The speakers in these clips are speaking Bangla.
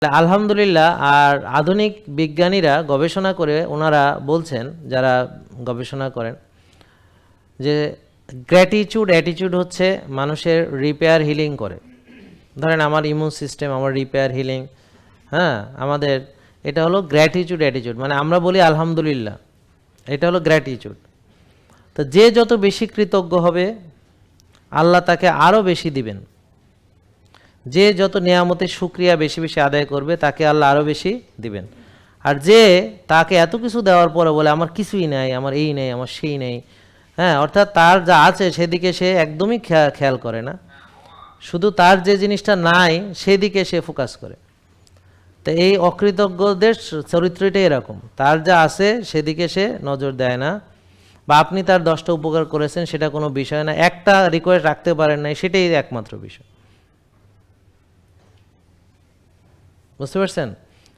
আলহামদুলিল্লাহ। আর আধুনিক বিজ্ঞানীরা গবেষণা করে ওনারা বলছেন, যারা গবেষণা করেন, যে গ্র্যাটিটিউড অ্যাটিটিউড হচ্ছে মানুষের রিপেয়ার হিলিং করে। ধরেন আমার ইমিউন সিস্টেম, আমার রিপেয়ার হিলিং, হ্যাঁ, আমাদের এটা হলো গ্র্যাটিটিউড অ্যাটিটিউড, মানে আমরা বলি আলহামদুলিল্লাহ, এটা হলো গ্র্যাটিটিউড। তো যে যত বেশি কৃতজ্ঞ হবে আল্লাহ তাকে আরও বেশি দিবেন। যে যত নিয়ামতের শুকরিয়া বেশি বেশি আদায় করবে তাকে আল্লাহ আরও বেশি দিবেন। আর যে তাকে এত কিছু দেওয়ার পরে বলে আমার কিছুই নাই, আমার এই নেই, আমার সেই নেই, হ্যাঁ, অর্থাৎ তার যা আছে সেদিকে সে একদমই খেয়াল করে না, শুধু তার যে জিনিসটা নাই সেদিকে সে ফোকাস করে। তো এই অকৃতজ্ঞদের চরিত্রটাই এরকম, তার যা আছে সেদিকে সে নজর দেয় না, বা আপনি তার 10টা উপকার করেছেন সেটা কোনো বিষয় না, একটা রিকোয়েস্ট রাখতে পারেন নাই সেটাই একমাত্র বিষয়। বুঝতে পারছেন?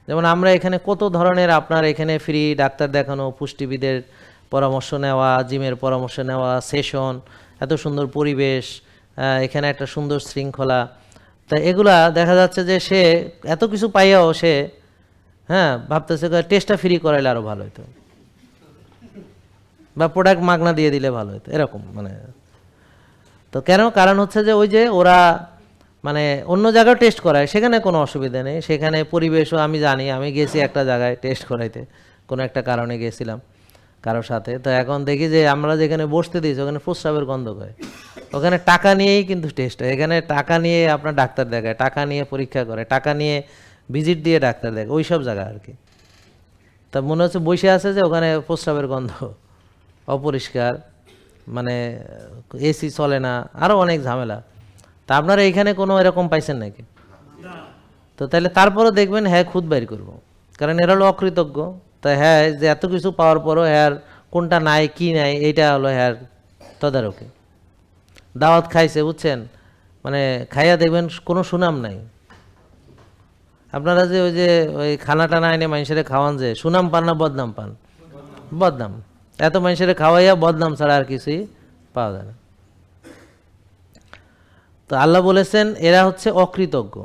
যেমন আমরা এখানে কত ধরনের, আপনার এখানে ফ্রি ডাক্তার দেখানো, পুষ্টিবিদের পরামর্শ নেওয়া, জিমের পরামর্শ নেওয়া, সেশন, এত সুন্দর পরিবেশ, এখানে একটা সুন্দর শৃঙ্খলা। তা এগুলা দেখা যাচ্ছে যে সে এত কিছু পাইয়াও সে, হ্যাঁ, ভাবতেছে টেস্টটা ফ্রি করাইলে আরও ভালো হতো, বা প্রোডাক্ট মাগনা দিয়ে দিলে ভালো হতো, এরকম মানে। তো কেন? কারণ হচ্ছে যে ওই যে ওরা মানে অন্য জায়গায় টেস্ট করায়, সেখানে কোনো অসুবিধা নেই, সেখানে পরিবেশও আমি জানি, আমি গেছি একটা জায়গায় টেস্ট করাইতে, কোনো একটা কারণে গেছিলাম কারোর সাথে। তো এখন দেখি যে আমরা যেখানে বসতে দিয়েছি ওখানে প্রস্রাবের গন্ধ করে, ওখানে টাকা নিয়েই কিন্তু টেস্ট হয়, এখানে টাকা নিয়ে আপনার ডাক্তার দেখায়, টাকা নিয়ে পরীক্ষা করে, টাকা নিয়ে ভিজিট দিয়ে ডাক্তার দেখে, ওই সব জায়গা আর কি। তা মনে হচ্ছে বসে আছে যে ওখানে প্রস্রাবের গন্ধ, অপরিষ্কার, মানে এসি চলে না, আরও অনেক ঝামেলা। তা আপনারা এইখানে কোনো এরকম পাইছেন নাকি? তো তাহলে তারপরও দেখবেন হ্যাঁ খুদ বাইর করবো, কারণ এরা হলো অকৃতজ্ঞ। তাই হ্যাঁ, যে এত কিছু পাওয়ার পরও হ্যাঁ কোনটা নাই কি নাই এইটা হলো হ্যাঁ তদারকি। দাওয়াত খাইছে, বুঝছেন, মানে খাইয়া দেখবেন কোনো সুনাম নাই। আপনারা যে ওই যে ওই খানা টানা এনে মানুষের খাওয়ান, যে সুনাম পান না বদনাম পান? বদনাম। এত মানুষের খাওয়াইয়া বদনাম ছাড়া আর কিছুই পাওয়া যায় না। তো আল্লাহ বলেছেন এরা হচ্ছে অকৃতজ্ঞ।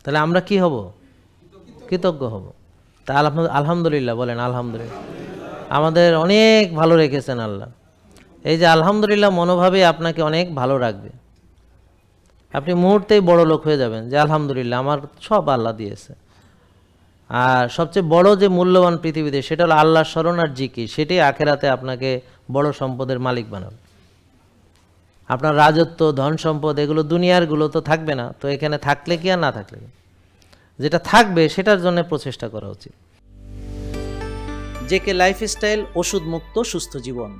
তাহলে আমরা কি হব? কৃতজ্ঞ হব। তা আলহামদুলিল্লাহ বলেন, আলহামদুলিল্লাহ। আমাদের অনেক ভালো রেখেছেন আল্লাহ। এই যে আলহামদুলিল্লাহ মনোভাবে আপনাকে অনেক ভালো রাখবে, আপনি মুহূর্তেই বড় লোক হয়ে যাবেন, যে আলহামদুলিল্লাহ আমার সব আল্লাহ দিয়েছে। আর সবচেয়ে বড় যে মূল্যবান পৃথিবীতে সেটা হলো আল্লাহর স্মরণ আর জিকির, সেটাই আখেরাতে আপনাকে বড় সম্পদের মালিক বানাবে। আপনার রাজত্ব, ধন সম্পদ, এগুলো দুনিয়ারগুলো তো থাকবে না, তো এখানে থাকলে কি আর না থাকলে কি, যেটা থাকবে সেটার জন্য প্রচেষ্টা করা উচিত। জেকে লাইফস্টাইল, ওষুধ মুক্ত সুস্থ জীবন।